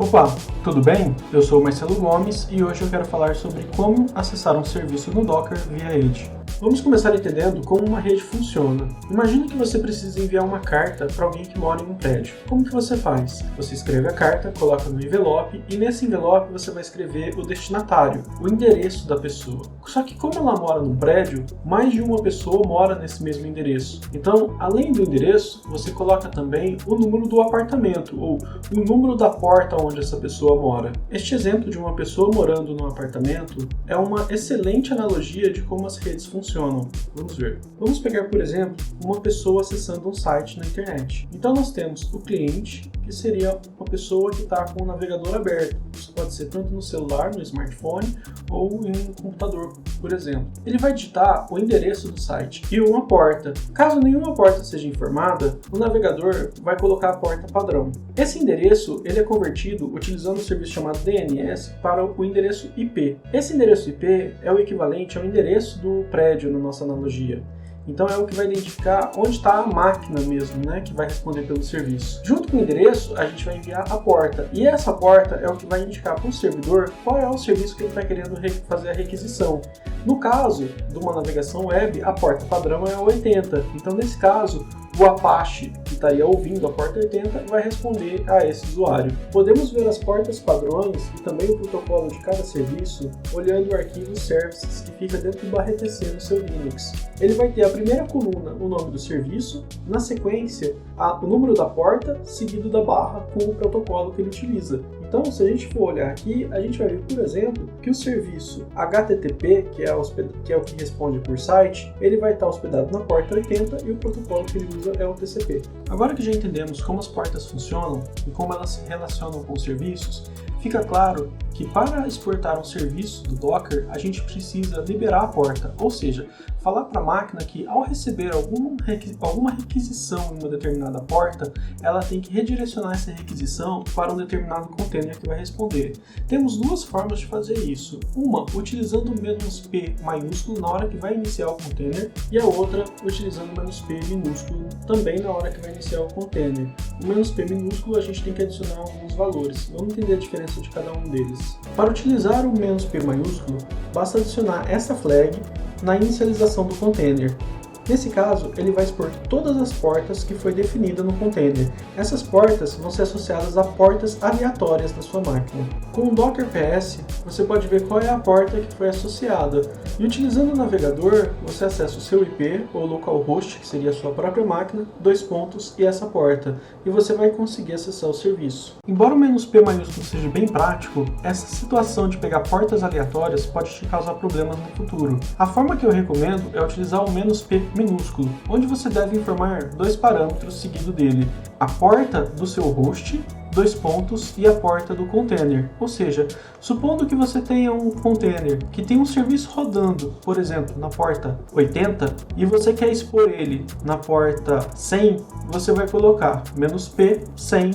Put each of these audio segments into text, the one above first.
Opa, tudo bem? Eu sou o Marcelo Gomes e hoje eu quero falar sobre como acessar um serviço no Docker via Edge. Vamos começar entendendo como uma rede funciona. Imagine que você precisa enviar uma carta para alguém que mora em um prédio. Como que você faz? Você escreve a carta, coloca no envelope e nesse envelope você vai escrever o destinatário, o endereço da pessoa. Só que como ela mora num prédio, mais de uma pessoa mora nesse mesmo endereço. Então, além do endereço, você coloca também o número do apartamento ou o número da porta onde essa pessoa mora. Este exemplo de uma pessoa morando num apartamento é uma excelente analogia de como as redes funcionam. Vamos ver. Vamos pegar, por exemplo, uma pessoa acessando um site na internet. Então nós temos o cliente, que seria uma pessoa que está com o navegador aberto. Isso pode ser tanto no celular, no smartphone ou em um computador, por exemplo. Ele vai digitar o endereço do site e uma porta. Caso nenhuma porta seja informada, o navegador vai colocar a porta padrão. Esse endereço ele é convertido utilizando um serviço chamado DNS para o endereço IP. Esse endereço IP é o equivalente ao endereço do prédio na nossa analogia. Então é o que vai identificar onde está a máquina mesmo, que vai responder pelo serviço. Junto com o endereço, a gente vai enviar a porta. E essa porta é o que vai indicar para o servidor qual é o serviço que ele está querendo fazer a requisição. No caso de uma navegação web, a porta padrão é a 80. Então, nesse caso, o Apache, que estaria ouvindo a porta 80, vai responder a esse usuário. Podemos ver as portas padrões e também o protocolo de cada serviço olhando o arquivo services que fica dentro do /etc no seu Linux. Ele vai ter a primeira coluna, o nome do serviço, na sequência, o número da porta, seguido da barra com o protocolo que ele utiliza. Então, se a gente for olhar aqui, a gente vai ver, por exemplo, que o serviço HTTP, que é o que responde por site, ele vai estar hospedado na porta 80 e o protocolo que ele usa é o TCP. Agora que já entendemos como as portas funcionam e como elas se relacionam com os serviços, fica claro que para exportar um serviço do Docker, a gente precisa liberar a porta, ou seja, falar para a máquina que ao receber alguma requisição em uma determinada porta, ela tem que redirecionar essa requisição para um determinado container que vai responder. Temos duas formas de fazer isso. Uma, utilizando o "-p" maiúsculo na hora que vai iniciar o container, e a outra, utilizando o "-p" minúsculo também na hora que vai iniciar o container. O "-p" minúsculo a gente tem que adicionar alguns valores. Vamos entender a diferença de cada um deles. Para utilizar o "-p" maiúsculo, basta adicionar essa flag na inicialização do container. Nesse caso, ele vai expor todas as portas que foi definida no container. Essas portas vão ser associadas a portas aleatórias da sua máquina. Com o Docker PS, você pode ver qual é a porta que foi associada. E utilizando o navegador, você acessa o seu IP ou localhost, que seria a sua própria máquina, e essa porta. E você vai conseguir acessar o serviço. Embora o "-p" maiúsculo seja bem prático, essa situação de pegar portas aleatórias pode te causar problemas no futuro. A forma que eu recomendo é utilizar o "-p" minúsculo, onde você deve informar dois parâmetros seguido dele: a porta do seu host, e a porta do container. Ou seja, supondo que você tenha um container que tem um serviço rodando, por exemplo, na porta 80, e você quer expor ele na porta 100, você vai colocar "-p 100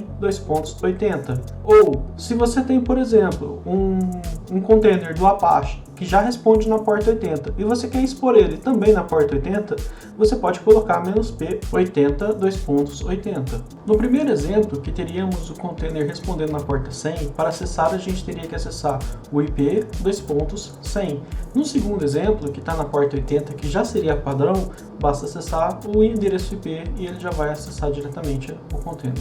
80. Ou, se você tem, por exemplo, um container do Apache que já responde na porta 80 e você quer expor ele também na porta 80, você pode colocar "-p 80 80. No primeiro exemplo, que teríamos o container respondendo na porta 100, para acessar a gente teria que acessar o IP 100. No segundo exemplo, que está na porta 80, que já seria padrão, basta acessar o endereço IP e ele já vai acessar diretamente o container.